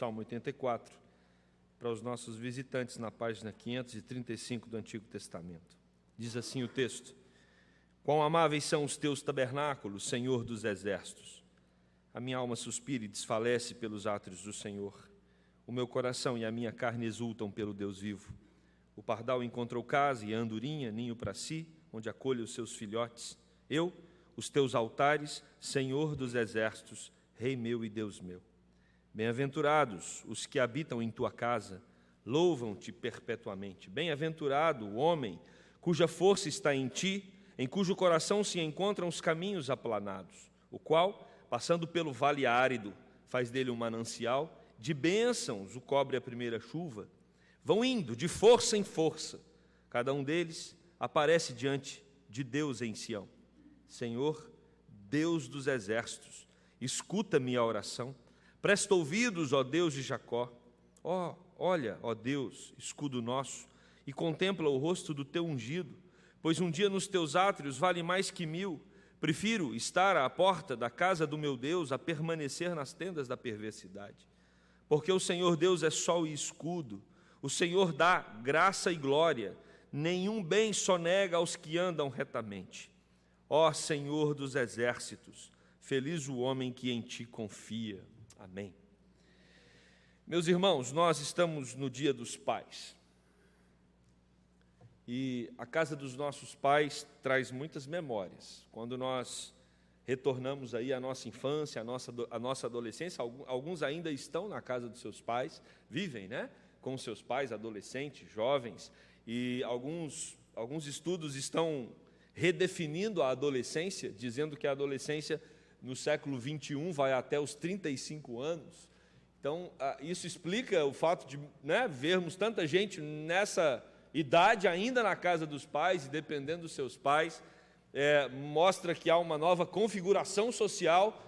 Salmo 84, para os nossos visitantes na página 535 do Antigo Testamento. Diz assim o texto: Quão amáveis são os teus tabernáculos, Senhor dos exércitos! A minha alma suspira e desfalece pelos átrios do Senhor. O meu coração e a minha carne exultam pelo Deus vivo. O pardal encontrou casa e a andorinha, ninho para si, onde acolhe os seus filhotes. Eu, os teus altares, Senhor dos exércitos, Rei meu e Deus meu. Bem-aventurados os que habitam em tua casa, louvam-te perpetuamente. Bem-aventurado o homem cuja força está em ti, em cujo coração se encontram os caminhos aplanados, o qual, passando pelo vale árido, faz dele um manancial, de bênçãos o cobre a primeira chuva. Vão indo de força em força, cada um deles aparece diante de Deus em Sião. Senhor, Deus dos exércitos, escuta minha oração, presta ouvidos, ó Deus de Jacó. Olha, ó Deus, escudo nosso, e contempla o rosto do teu ungido, pois um dia nos teus átrios vale mais que 1000. Prefiro estar à porta da casa do meu Deus a permanecer nas tendas da perversidade. Porque o Senhor Deus é sol e escudo, o Senhor dá graça e glória, nenhum bem sonega aos que andam retamente. Ó Senhor dos exércitos, feliz o homem que em ti confia. Amém. Meus irmãos, nós estamos no Dia dos Pais. E a casa dos nossos pais traz muitas memórias. Quando nós retornamos aí à nossa infância, à nossa adolescência, alguns ainda estão na casa dos seus pais, vivem, né, com seus pais, adolescentes, jovens, e alguns estudos estão redefinindo a adolescência, dizendo que a adolescência no século 21 vai até os 35 anos. Então, isso explica o fato de, né, vermos tanta gente nessa idade ainda na casa dos pais e dependendo dos seus pais. Mostra que há uma nova configuração social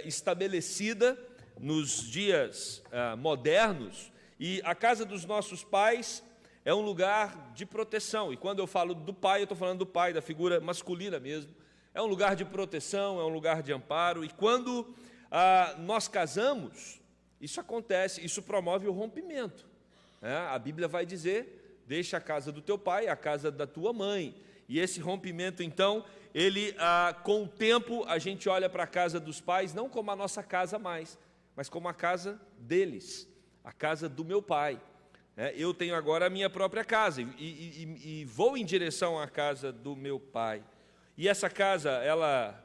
estabelecida nos dias modernos, e a casa dos nossos pais é um lugar de proteção. E quando eu falo do pai, eu estou falando do pai, da figura masculina mesmo. É um lugar de proteção, é um lugar de amparo, e quando nós casamos, isso acontece, isso promove o rompimento. A Bíblia vai dizer: deixa a casa do teu pai, a casa da tua mãe. E esse rompimento, então, ele, com o tempo, a gente olha para a casa dos pais, não como a nossa casa mais, mas como a casa deles, a casa do meu pai. Eu tenho agora a minha própria casa e vou em direção à casa do meu pai. E essa casa, ela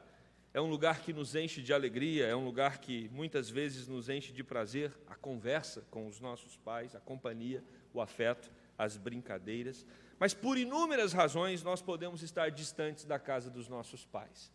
é um lugar que nos enche de alegria, é um lugar que muitas vezes nos enche de prazer, a conversa com os nossos pais, a companhia, o afeto, as brincadeiras. Mas por inúmeras razões nós podemos estar distantes da casa dos nossos pais.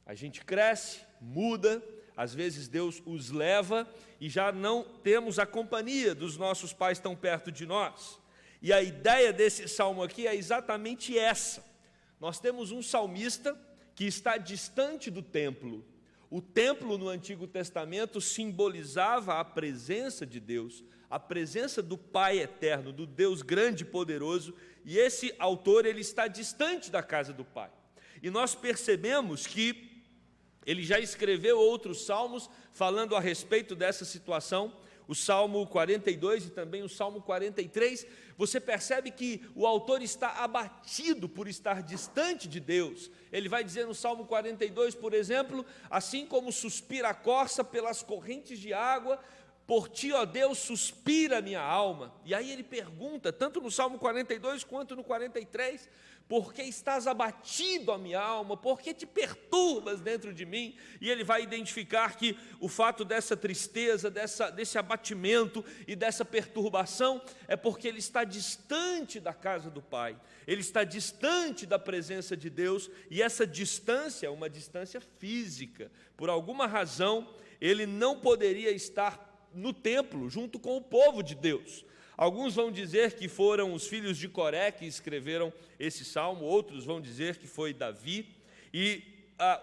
A gente cresce, muda, às vezes Deus os leva e já não temos a companhia dos nossos pais tão perto de nós. E a ideia desse salmo aqui é exatamente essa. Nós temos um salmista que está distante do templo. O templo no Antigo Testamento simbolizava a presença de Deus, a presença do Pai eterno, do Deus grande e poderoso, e esse autor, ele está distante da casa do Pai. E nós percebemos que ele já escreveu outros salmos falando a respeito dessa situação, o Salmo 42 e também o Salmo 43, você percebe que o autor está abatido por estar distante de Deus. Ele vai dizer no Salmo 42, por exemplo: assim como suspira a corça pelas correntes de água, por ti, ó Deus, suspira a minha alma. E aí ele pergunta, tanto no Salmo 42 quanto no 43, por que estás abatido, a minha alma? Por que te perturbas dentro de mim? E ele vai identificar que o fato dessa tristeza, desse abatimento e dessa perturbação é porque ele está distante da casa do Pai, ele está distante da presença de Deus, e essa distância é uma distância física. Por alguma razão, ele não poderia estar no templo junto com o povo de Deus. Alguns vão dizer que foram os filhos de Coré que escreveram esse salmo, outros vão dizer que foi Davi. E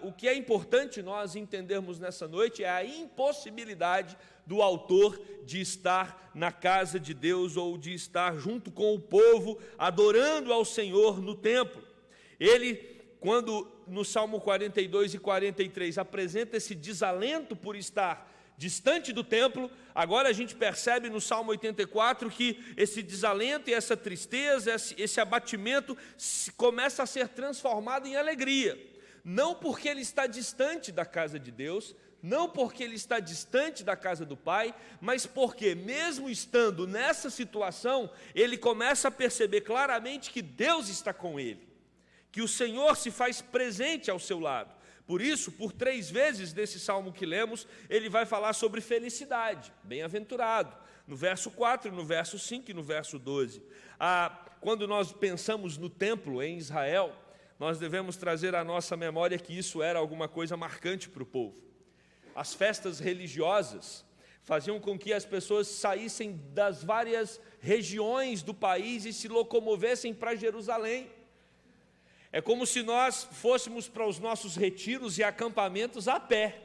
o que é importante nós entendermos nessa noite é a impossibilidade do autor de estar na casa de Deus ou de estar junto com o povo adorando ao Senhor no templo. Ele, quando no Salmo 42 e 43 apresenta esse desalento por estar distante do templo. Agora a gente percebe no Salmo 84 que esse desalento e essa tristeza, esse abatimento começa a ser transformado em alegria. Não porque ele está distante da casa de Deus, não porque ele está distante da casa do Pai, mas porque, mesmo estando nessa situação, ele começa a perceber claramente que Deus está com ele, que o Senhor se faz presente ao seu lado. Por isso, por 3 vezes nesse salmo que lemos, ele vai falar sobre felicidade, bem-aventurado, no verso 4, no verso 5 e no verso 12. Quando nós pensamos no templo em Israel, nós devemos trazer à nossa memória que isso era alguma coisa marcante para o povo. As festas religiosas faziam com que as pessoas saíssem das várias regiões do país e se locomovessem para Jerusalém. É como se nós fôssemos para os nossos retiros e acampamentos a pé.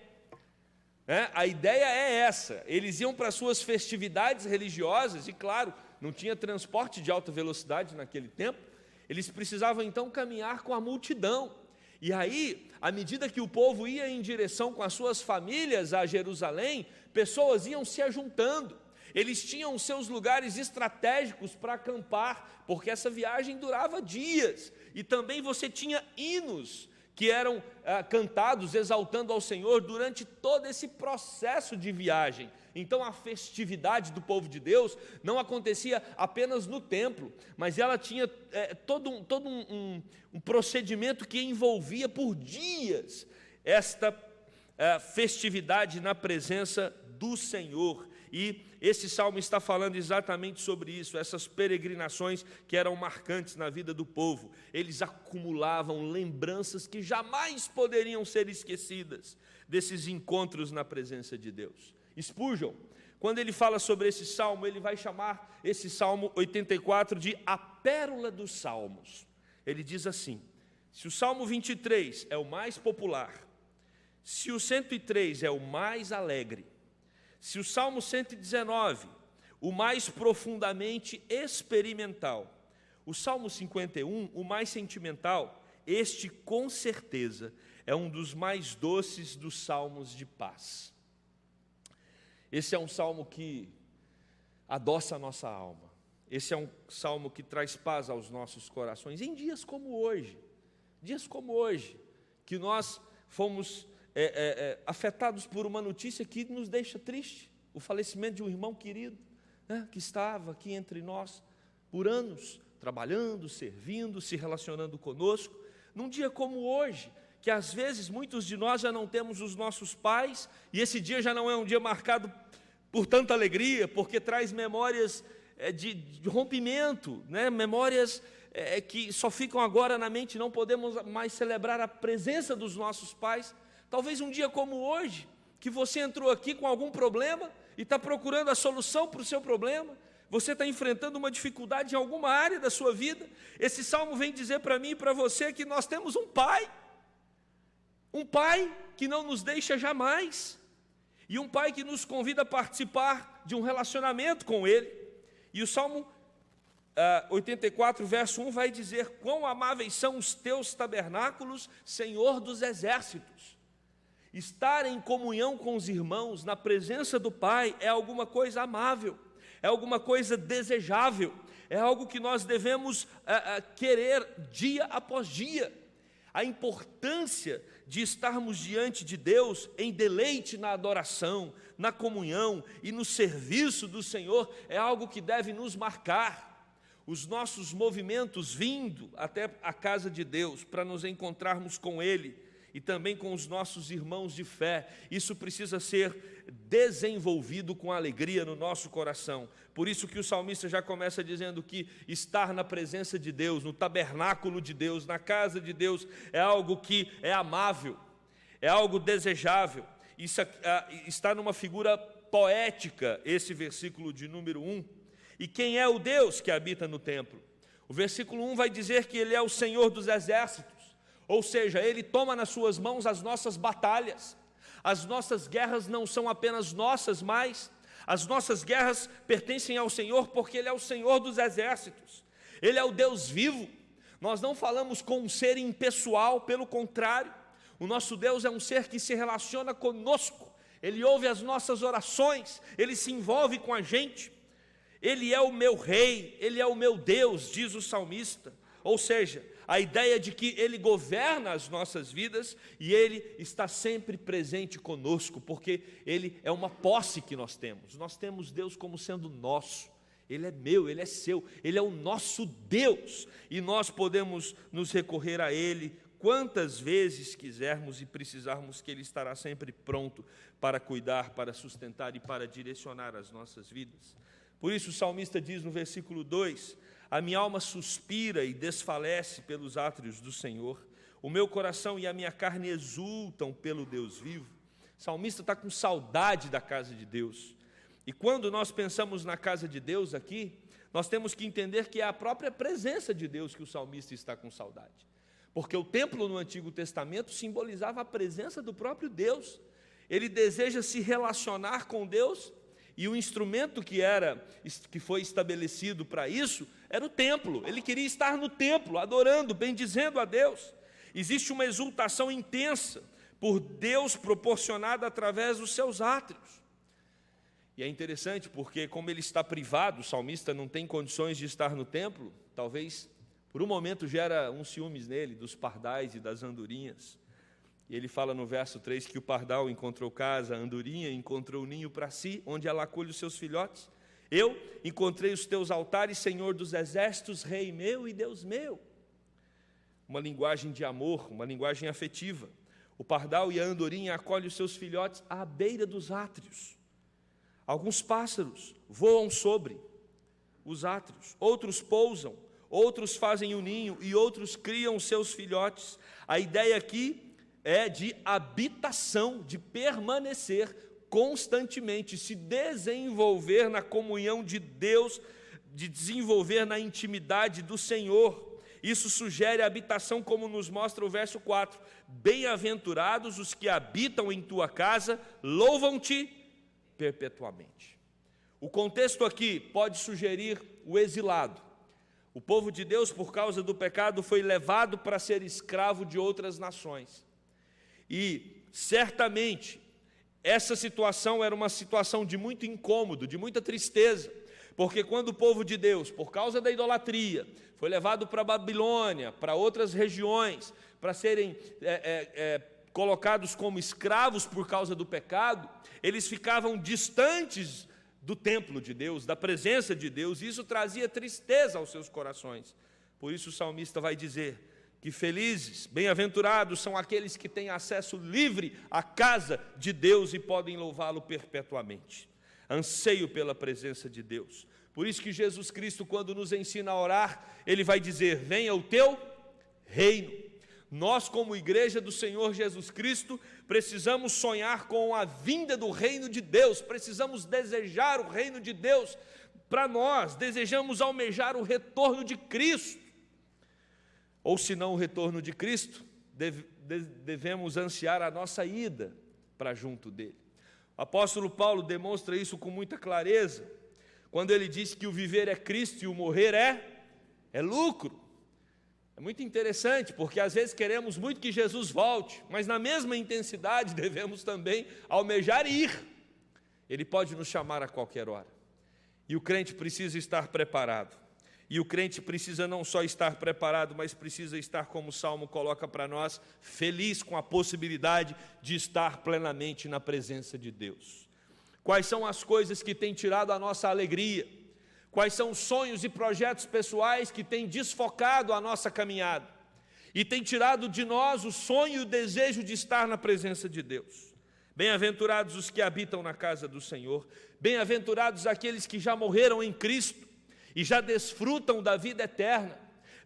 A ideia é essa, eles iam para as suas festividades religiosas, e claro, não tinha transporte de alta velocidade naquele tempo, eles precisavam então caminhar com a multidão. E aí, à medida que o povo ia em direção com as suas famílias a Jerusalém, pessoas iam se ajuntando. Eles tinham seus lugares estratégicos para acampar, porque essa viagem durava dias. E também você tinha hinos que eram cantados exaltando ao Senhor durante todo esse processo de viagem. Então a festividade do povo de Deus não acontecia apenas no templo, mas ela tinha todo um procedimento que envolvia por dias esta festividade na presença do Senhor. E esse salmo está falando exatamente sobre isso, essas peregrinações que eram marcantes na vida do povo. Eles acumulavam lembranças que jamais poderiam ser esquecidas desses encontros na presença de Deus. Spurgeon, quando ele fala sobre esse salmo, ele vai chamar esse salmo 84 de a pérola dos salmos. Ele diz assim: se o salmo 23 é o mais popular, se o 103 é o mais alegre, se o salmo 119, o mais profundamente experimental, o salmo 51, o mais sentimental, este com certeza é um dos mais doces dos salmos de paz. Esse é um salmo que adoça a nossa alma. Esse é um salmo que traz paz aos nossos corações. Em dias como hoje, que nós fomos afetados por uma notícia que nos deixa triste, o falecimento de um irmão querido, que estava aqui entre nós por anos, trabalhando, servindo, se relacionando conosco. Num dia como hoje, que às vezes muitos de nós já não temos os nossos pais, e esse dia já não é um dia marcado por tanta alegria, porque traz memórias de rompimento, memórias que só ficam agora na mente, não podemos mais celebrar a presença dos nossos pais. Talvez um dia como hoje, que você entrou aqui com algum problema e está procurando a solução para o seu problema, você está enfrentando uma dificuldade em alguma área da sua vida. Esse salmo vem dizer para mim e para você que nós temos um Pai que não nos deixa jamais, e um Pai que nos convida a participar de um relacionamento com Ele. E o Salmo 84, verso 1 vai dizer: quão amáveis são os teus tabernáculos, Senhor dos exércitos. Estar em comunhão com os irmãos, na presença do Pai, é alguma coisa amável, é alguma coisa desejável, é algo que nós devemos querer dia após dia. A importância de estarmos diante de Deus em deleite na adoração, na comunhão e no serviço do Senhor é algo que deve nos marcar. Os nossos movimentos vindo até a casa de Deus para nos encontrarmos com Ele e também com os nossos irmãos de fé, isso precisa ser desenvolvido com alegria no nosso coração. Por isso que o salmista já começa dizendo que estar na presença de Deus, no tabernáculo de Deus, na casa de Deus, é algo que é amável, é algo desejável. Isso está numa figura poética, esse versículo de número 1. E quem é o Deus que habita no templo? O versículo 1 vai dizer que Ele é o Senhor dos exércitos, ou seja, Ele toma nas suas mãos as nossas batalhas. As nossas guerras não são apenas nossas, mas as nossas guerras pertencem ao Senhor, porque Ele é o Senhor dos exércitos. Ele é o Deus vivo. Nós não falamos com um ser impessoal, pelo contrário, o nosso Deus é um ser que se relaciona conosco. Ele ouve as nossas orações, Ele se envolve com a gente. Ele é o meu rei, Ele é o meu Deus, diz o salmista. Ou seja, a ideia de que Ele governa as nossas vidas e Ele está sempre presente conosco, porque Ele é uma posse que nós temos. Nós temos Deus como sendo nosso. Ele é meu, Ele é seu, Ele é o nosso Deus. E nós podemos nos recorrer a Ele quantas vezes quisermos e precisarmos, que Ele estará sempre pronto para cuidar, para sustentar e para direcionar as nossas vidas. Por isso o salmista diz no versículo 2, a minha alma suspira e desfalece pelos átrios do Senhor, o meu coração e a minha carne exultam pelo Deus vivo. O salmista está com saudade da casa de Deus. E quando nós pensamos na casa de Deus aqui, nós temos que entender que é a própria presença de Deus que o salmista está com saudade. Porque o templo no Antigo Testamento simbolizava a presença do próprio Deus. Ele deseja se relacionar com Deus, e o instrumento que foi estabelecido para isso era o templo. Ele queria estar no templo, adorando, bendizendo a Deus. Existe uma exultação intensa por Deus proporcionada através dos seus átrios. E é interessante porque, como ele está privado, o salmista não tem condições de estar no templo, talvez por um momento gera um ciúmes nele, dos pardais e das andorinhas. E ele fala no verso 3 que o pardal encontrou casa, a andorinha encontrou ninho para si, onde ela acolhe os seus filhotes. Eu encontrei os teus altares, Senhor dos exércitos, Rei meu e Deus meu. Uma linguagem de amor, uma linguagem afetiva. O pardal e a andorinha acolhem os seus filhotes à beira dos átrios. Alguns pássaros voam sobre os átrios, outros pousam, outros fazem o ninho e outros criam os seus filhotes. A ideia aqui é de habitação, de permanecer constantemente, se desenvolver na comunhão de Deus, de desenvolver na intimidade do Senhor. Isso sugere a habitação, como nos mostra o verso 4. Bem-aventurados os que habitam em tua casa, louvam-te perpetuamente. O contexto aqui pode sugerir o exilado. O povo de Deus, por causa do pecado, foi levado para ser escravo de outras nações. E, certamente, essa situação era uma situação de muito incômodo, de muita tristeza, porque quando o povo de Deus, por causa da idolatria, foi levado para a Babilônia, para outras regiões, para serem colocados como escravos por causa do pecado, eles ficavam distantes do templo de Deus, da presença de Deus, e isso trazia tristeza aos seus corações. Por isso o salmista vai dizer que felizes, bem-aventurados são aqueles que têm acesso livre à casa de Deus e podem louvá-lo perpetuamente. Anseio pela presença de Deus. Por isso que Jesus Cristo, quando nos ensina a orar, Ele vai dizer, venha o teu reino. Nós, como igreja do Senhor Jesus Cristo, precisamos sonhar com a vinda do reino de Deus, precisamos desejar o reino de Deus para nós, desejamos almejar o retorno de Cristo. Ou se não o retorno de Cristo, devemos ansiar a nossa ida para junto dele. O apóstolo Paulo demonstra isso com muita clareza, quando ele diz que o viver é Cristo e o morrer é lucro. É muito interessante, porque às vezes queremos muito que Jesus volte, mas na mesma intensidade devemos também almejar ir. Ele pode nos chamar a qualquer hora. E o crente precisa estar preparado. E o crente precisa não só estar preparado, mas precisa estar, como o Salmo coloca para nós, feliz com a possibilidade de estar plenamente na presença de Deus. Quais são as coisas que têm tirado a nossa alegria? Quais são os sonhos e projetos pessoais que têm desfocado a nossa caminhada? E têm tirado de nós o sonho e o desejo de estar na presença de Deus. Bem-aventurados os que habitam na casa do Senhor. Bem-aventurados aqueles que já morreram em Cristo e já desfrutam da vida eterna.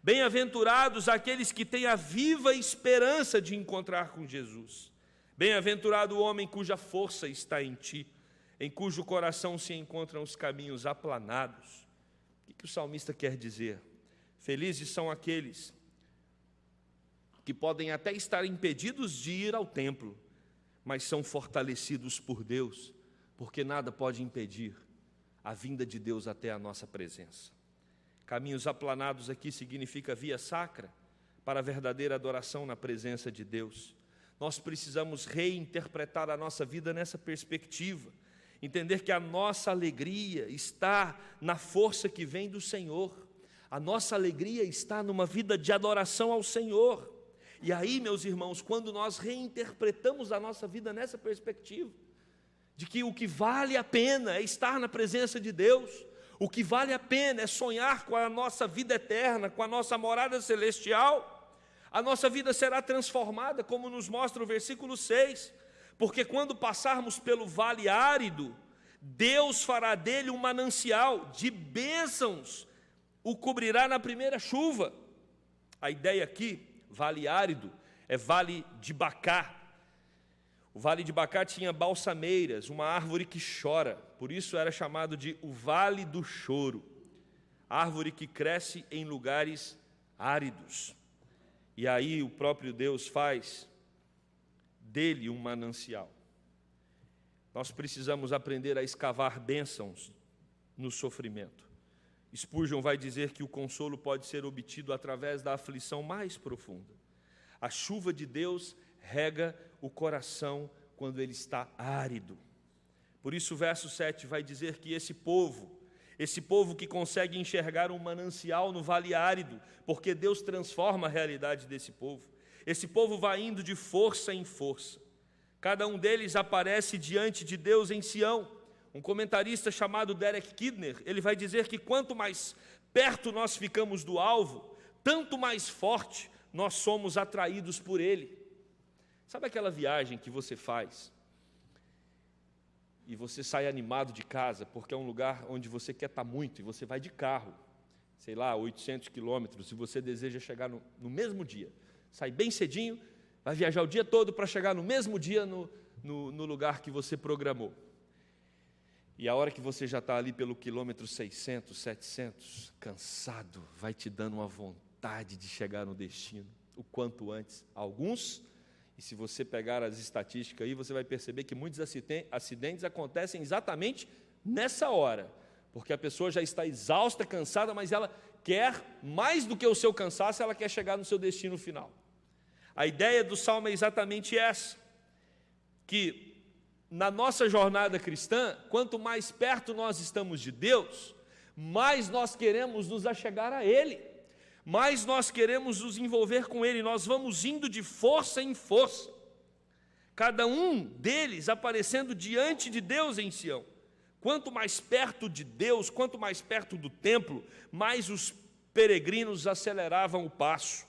Bem-aventurados aqueles que têm a viva esperança de encontrar com Jesus. Bem-aventurado o homem cuja força está em ti, em cujo coração se encontram os caminhos aplanados. O que o salmista quer dizer? Felizes são aqueles que podem até estar impedidos de ir ao templo, mas são fortalecidos por Deus, porque nada pode impedir a vinda de Deus até a nossa presença. Caminhos aplanados aqui significa via sacra para a verdadeira adoração na presença de Deus. Nós precisamos reinterpretar a nossa vida nessa perspectiva, entender que a nossa alegria está na força que vem do Senhor, a nossa alegria está numa vida de adoração ao Senhor. E aí, meus irmãos, quando nós reinterpretamos a nossa vida nessa perspectiva, de que o que vale a pena é estar na presença de Deus, o que vale a pena é sonhar com a nossa vida eterna, com a nossa morada celestial, a nossa vida será transformada, como nos mostra o versículo 6, porque quando passarmos pelo vale árido, Deus fará dele um manancial de bênçãos, o cobrirá na primeira chuva. A ideia aqui, vale árido, é vale de Bacá. O vale de Bacá tinha balsameiras, uma árvore que chora, por isso era chamado de o vale do choro, árvore que cresce em lugares áridos. E aí o próprio Deus faz dele um manancial. Nós precisamos aprender a escavar bênçãos no sofrimento. Spurgeon vai dizer que o consolo pode ser obtido através da aflição mais profunda. A chuva de Deus rega o coração quando ele está árido. Por isso o verso 7 vai dizer que esse povo que consegue enxergar um manancial no vale árido, porque Deus transforma a realidade desse povo, esse povo vai indo de força em força. Cada um deles aparece diante de Deus em Sião. Um comentarista chamado Derek Kidner, ele vai dizer que quanto mais perto nós ficamos do alvo, tanto mais forte nós somos atraídos por ele. Sabe aquela viagem que você faz e você sai animado de casa, porque é um lugar onde você quer estar muito, e você vai de carro, sei lá, 800 quilômetros, e você deseja chegar no mesmo dia, sai bem cedinho, vai viajar o dia todo para chegar no mesmo dia no lugar que você programou. E a hora que você já está ali pelo quilômetro 600, 700, cansado, vai te dando uma vontade de chegar no destino, o quanto antes. Alguns, e se você pegar as estatísticas aí, você vai perceber que muitos acidentes acontecem exatamente nessa hora, porque a pessoa já está exausta, cansada, mas ela quer, mais do que o seu cansaço, ela quer chegar no seu destino final. A ideia do Salmo é exatamente essa, que na nossa jornada cristã, quanto mais perto nós estamos de Deus, mais nós queremos nos achegar a Ele, mais nós queremos nos envolver com Ele, nós vamos indo de força em força, cada um deles aparecendo diante de Deus em Sião. Quanto mais perto de Deus, quanto mais perto do templo, mais os peregrinos aceleravam o passo,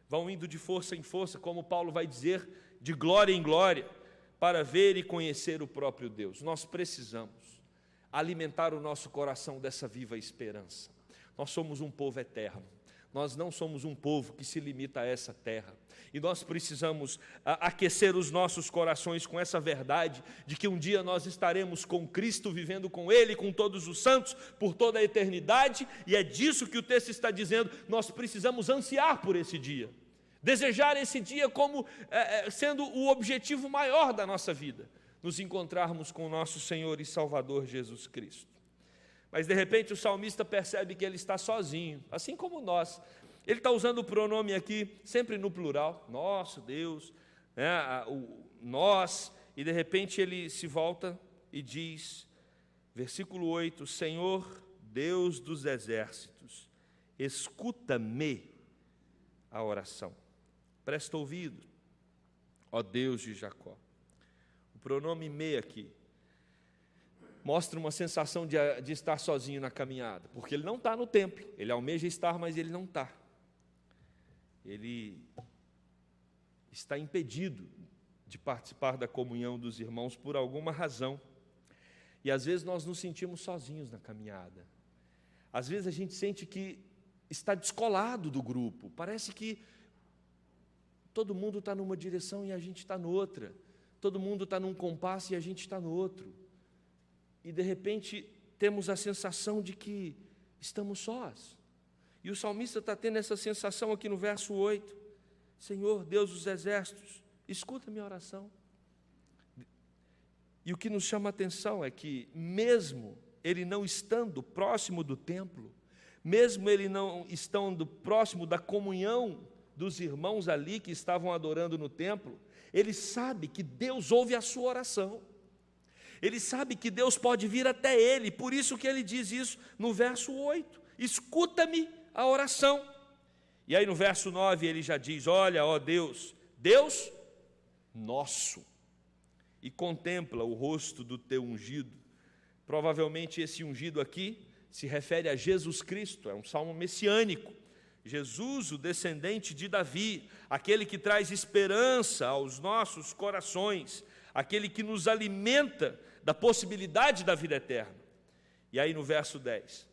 vão indo de força em força, como Paulo vai dizer, de glória em glória, para ver e conhecer o próprio Deus. Nós precisamos alimentar o nosso coração dessa viva esperança. Nós somos um povo eterno, nós não somos um povo que se limita a essa terra, e nós precisamos aquecer os nossos corações com essa verdade, de que um dia nós estaremos com Cristo, vivendo com Ele, com todos os santos, por toda a eternidade, e é disso que o texto está dizendo. Nós precisamos ansiar por esse dia, desejar esse dia como sendo o objetivo maior da nossa vida, nos encontrarmos com o nosso Senhor e Salvador Jesus Cristo. Mas de repente o salmista percebe que ele está sozinho, assim como nós. Ele está usando o pronome aqui, sempre no plural, nosso Deus, nós, e de repente ele se volta e diz, versículo 8, Senhor Deus dos exércitos, escuta-me a oração. Presta ouvido, ó Deus de Jacó. O pronome me aqui mostra uma sensação de estar sozinho na caminhada, porque ele não está no templo, ele almeja estar, mas ele não está. Ele está impedido de participar da comunhão dos irmãos por alguma razão. E às vezes nós nos sentimos sozinhos na caminhada. Às vezes a gente sente que está descolado do grupo, parece que todo mundo está numa direção e a gente está noutra, todo mundo está num compasso e a gente está no outro, e de repente temos a sensação de que estamos sós, e o salmista está tendo essa sensação aqui no verso 8, Senhor Deus dos exércitos, escuta minha oração. E o que nos chama a atenção é que mesmo ele não estando próximo do templo, mesmo ele não estando próximo da comunhão dos irmãos ali que estavam adorando no templo, Ele sabe que Deus ouve a sua oração. Ele sabe que Deus pode vir até ele, por isso que ele diz isso no verso 8: escuta-me a oração. E aí no verso 9 ele já diz: olha, ó Deus, Deus nosso, e contempla o rosto do teu ungido. Provavelmente esse ungido aqui se refere a Jesus Cristo, é um salmo messiânico. Jesus, o descendente de Davi, aquele que traz esperança aos nossos corações, aquele que nos alimenta da possibilidade da vida eterna. E aí no verso 10,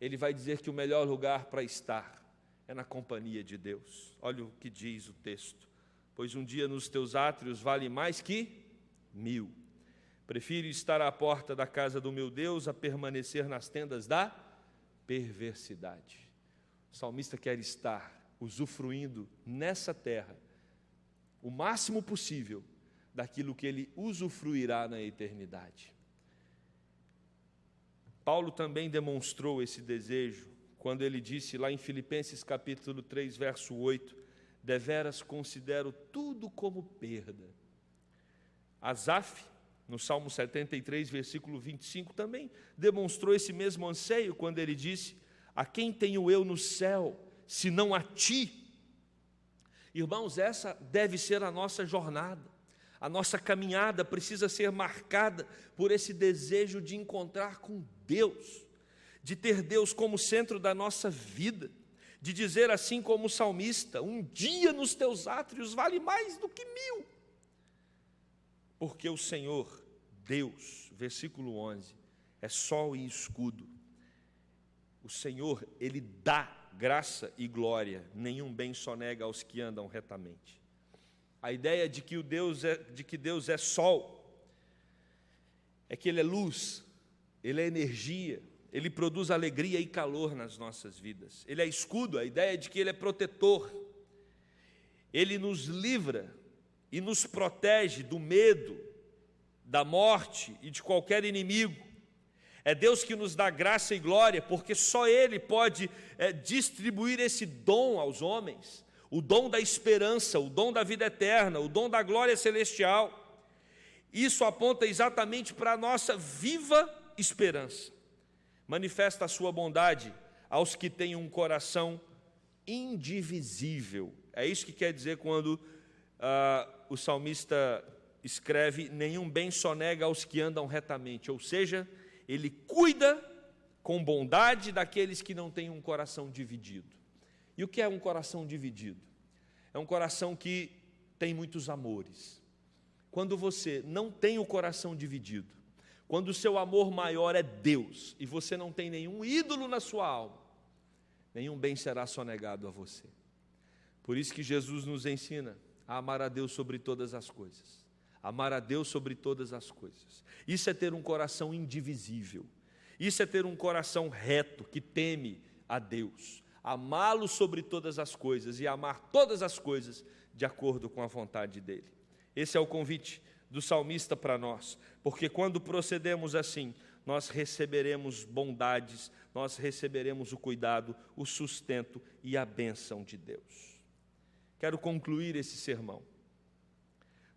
ele vai dizer que o melhor lugar para estar é na companhia de Deus. Olha o que diz o texto: pois um dia nos teus átrios vale mais que 1000. Prefiro estar à porta da casa do meu Deus a permanecer nas tendas da perversidade. O salmista quer estar usufruindo nessa terra o máximo possível daquilo que ele usufruirá na eternidade. Paulo também demonstrou esse desejo quando ele disse lá em Filipenses capítulo 3, verso 8: deveras considero tudo como perda. Asaf, no Salmo 73, versículo 25, também demonstrou esse mesmo anseio quando ele disse: a quem tenho eu no céu, senão a ti? Irmãos, essa deve ser a nossa jornada. A nossa caminhada precisa ser marcada por esse desejo de encontrar com Deus, de ter Deus como centro da nossa vida, de dizer assim como o salmista: um dia nos teus átrios vale mais do que 1000. Porque o Senhor, Deus, versículo 11, é sol e escudo. O Senhor, Ele dá graça e glória, nenhum bem sonega aos que andam retamente. A ideia de que Deus é sol, é que Ele é luz, Ele é energia, Ele produz alegria e calor nas nossas vidas. Ele é escudo, a ideia de que Ele é protetor. Ele nos livra e nos protege do medo, da morte e de qualquer inimigo. É Deus que nos dá graça e glória, porque só Ele pode distribuir esse dom aos homens, o dom da esperança, o dom da vida eterna, o dom da glória celestial. Isso aponta exatamente para a nossa viva esperança. Manifesta a sua bondade aos que têm um coração indivisível. É isso que quer dizer quando o salmista escreve: nenhum bem sonega aos que andam retamente, ou seja, Ele cuida com bondade daqueles que não têm um coração dividido. E o que é um coração dividido? É um coração que tem muitos amores. Quando você não tem o coração dividido, quando o seu amor maior é Deus, e você não tem nenhum ídolo na sua alma, nenhum bem será sonegado a você. Por isso que Jesus nos ensina a amar a Deus sobre todas as coisas. Amar a Deus sobre todas as coisas. Isso é ter um coração indivisível. Isso é ter um coração reto, que teme a Deus. Amá-lo sobre todas as coisas e amar todas as coisas de acordo com a vontade dEle. Esse é o convite do salmista para nós, porque quando procedemos assim, nós receberemos bondades, nós receberemos o cuidado, o sustento e a bênção de Deus. Quero concluir esse sermão.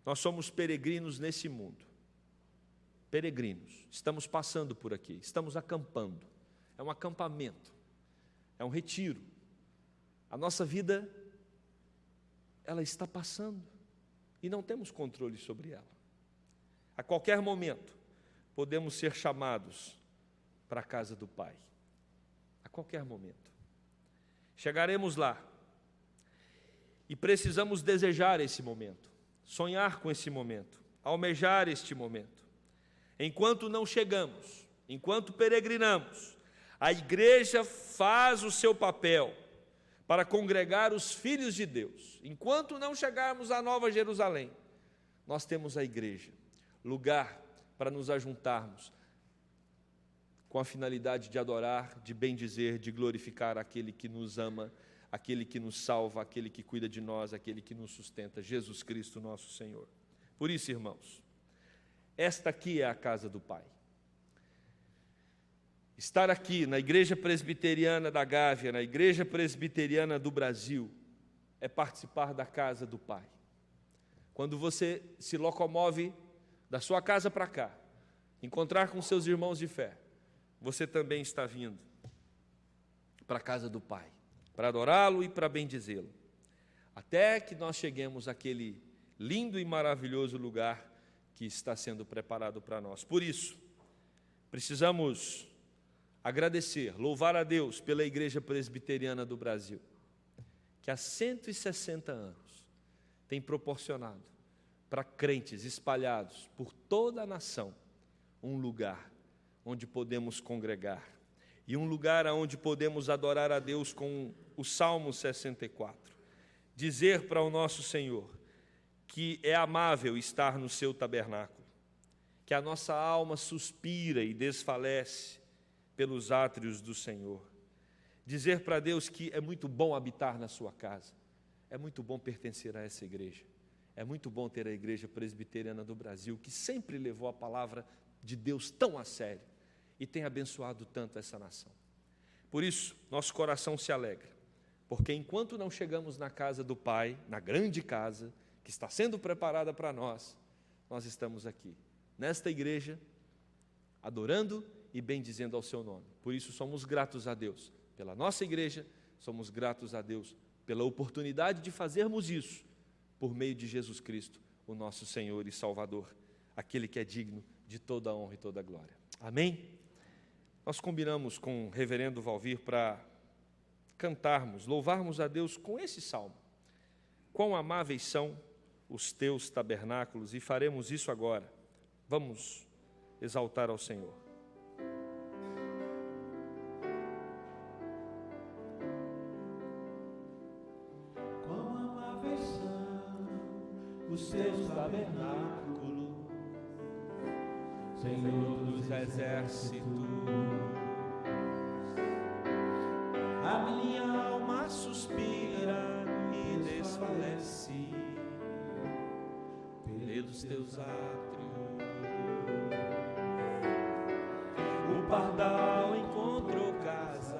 Nós somos peregrinos nesse mundo, peregrinos, estamos passando por aqui, estamos acampando, é um acampamento, é um retiro. A nossa vida, ela está passando e não temos controle sobre ela. A qualquer momento, podemos ser chamados para a casa do Pai, a qualquer momento. Chegaremos lá e precisamos desejar esse momento, sonhar com esse momento, almejar este momento. Enquanto não chegamos, enquanto peregrinamos, a igreja faz o seu papel para congregar os filhos de Deus. Enquanto não chegarmos à Nova Jerusalém, nós temos a igreja, lugar para nos ajuntarmos com a finalidade de adorar, de bendizer, de glorificar aquele que nos ama, aquele que nos salva, aquele que cuida de nós, aquele que nos sustenta, Jesus Cristo, nosso Senhor. Por isso, irmãos, esta aqui é a casa do Pai. Estar aqui na Igreja Presbiteriana da Gávea, na Igreja Presbiteriana do Brasil, é participar da casa do Pai. Quando você se locomove da sua casa para cá, encontrar com seus irmãos de fé, você também está vindo para a casa do Pai, para adorá-lo e para bendizê-lo, até que nós cheguemos àquele lindo e maravilhoso lugar que está sendo preparado para nós. Por isso, precisamos agradecer, louvar a Deus pela Igreja Presbiteriana do Brasil, que há 160 anos tem proporcionado para crentes espalhados por toda a nação um lugar onde podemos congregar e um lugar onde podemos adorar a Deus com o Salmo 64. Dizer para o nosso Senhor que é amável estar no seu tabernáculo, que a nossa alma suspira e desfalece pelos átrios do Senhor. Dizer para Deus que é muito bom habitar na sua casa, é muito bom pertencer a essa igreja, é muito bom ter a Igreja Presbiteriana do Brasil, que sempre levou a palavra de Deus tão a sério e tem abençoado tanto essa nação. Por isso, nosso coração se alegra, porque enquanto não chegamos na casa do Pai, na grande casa que está sendo preparada para nós, nós estamos aqui, nesta igreja, adorando e bendizendo ao seu nome. Por isso somos gratos a Deus pela nossa igreja, somos gratos a Deus pela oportunidade de fazermos isso por meio de Jesus Cristo, o nosso Senhor e Salvador, aquele que é digno de toda a honra e toda a glória. Amém? Nós combinamos com o reverendo Valvir para cantarmos, louvarmos a Deus com esse salmo. Quão amáveis são os teus tabernáculos, e faremos isso agora. Vamos exaltar ao Senhor. Quão amáveis são os teus tabernáculos, Senhor dos exércitos. A minha alma suspira e desfalece pelos teus átrios. O pardal encontrou casa,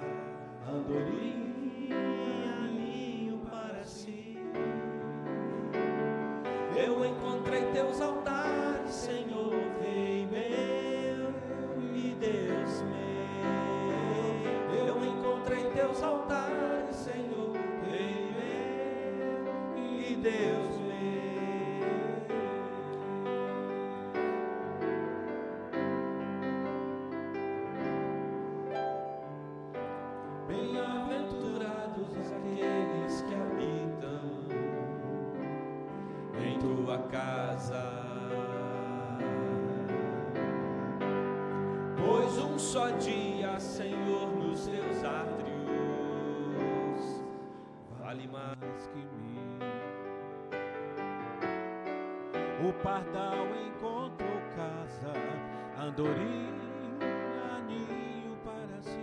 andorinha, ninho para si. Eu encontrei teus altares, Senhor, Rei meu e Deus meu. Eu encontrei teus altares, Senhor, Rei meu e Deus meu. Bem-aventurados aqueles que habitam em tua casa, pois um só dia, Senhor, nos teus átrios vale mais que mil. O pardal encontrou casa, andorinha, ninho para si.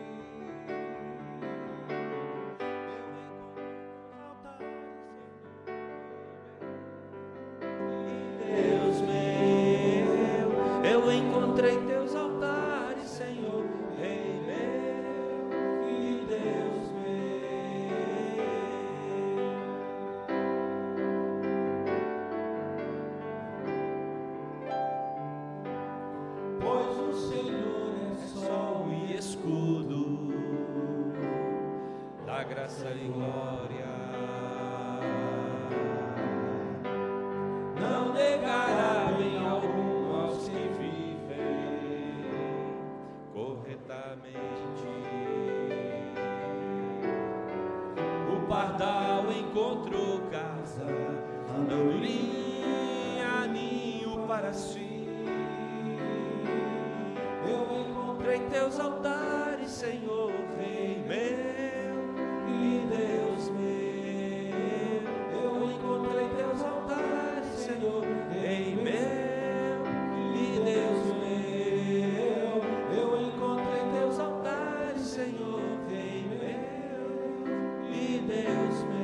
Eu encontrei teus altares, Senhor, Rei meu e Deus meu. Pois o Senhor é sol e escudo da graça e glória. Não negará bem algum aos que vivem corretamente. O pardal encontrou casa, andorinha, ninho para si. Eu encontrei teus altares, Senhor, Rei meu e Deus meu. Eu encontrei teus altares, Senhor, Rei meu e Deus meu. Eu encontrei teus altares, Senhor, Rei meu e Deus meu.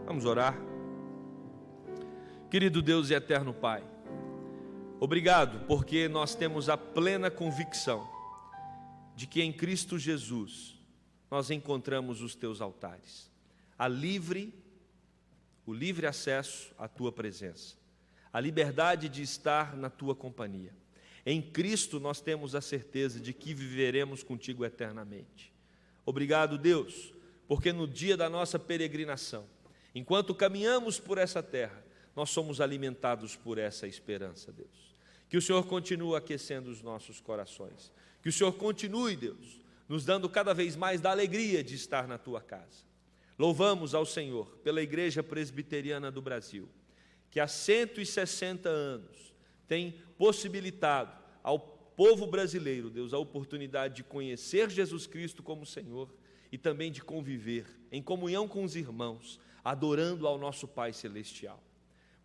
Vamos orar. Querido Deus e eterno Pai, obrigado porque nós temos a plena convicção de que em Cristo Jesus nós encontramos os teus altares, a livre, o livre acesso à tua presença, a liberdade de estar na tua companhia. Em Cristo nós temos a certeza de que viveremos contigo eternamente. Obrigado, Deus, porque no dia da nossa peregrinação, enquanto caminhamos por essa terra, nós somos alimentados por essa esperança, Deus. Que o Senhor continue aquecendo os nossos corações. Que o Senhor continue, Deus, nos dando cada vez mais da alegria de estar na tua casa. Louvamos ao Senhor pela Igreja Presbiteriana do Brasil, que há 160 anos tem possibilitado ao povo brasileiro, Deus, a oportunidade de conhecer Jesus Cristo como Senhor e também de conviver em comunhão com os irmãos, adorando ao nosso Pai Celestial.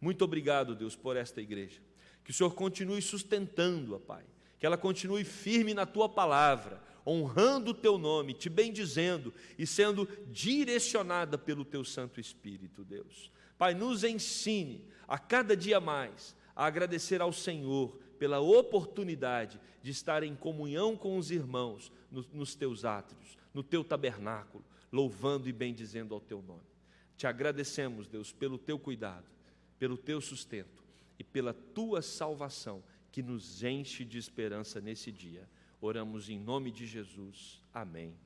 Muito obrigado, Deus, por esta igreja. Que o Senhor continue sustentando-a, Pai. Que ela continue firme na Tua palavra, honrando o Teu nome, Te bendizendo e sendo direcionada pelo Teu Santo Espírito, Deus. Pai, nos ensine a cada dia mais a agradecer ao Senhor pela oportunidade de estar em comunhão com os irmãos nos Teus átrios, no Teu tabernáculo, louvando e bendizendo ao Teu nome. Te agradecemos, Deus, pelo Teu cuidado, pelo Teu sustento e pela Tua salvação, que nos enche de esperança nesse dia. Oramos em nome de Jesus. Amém.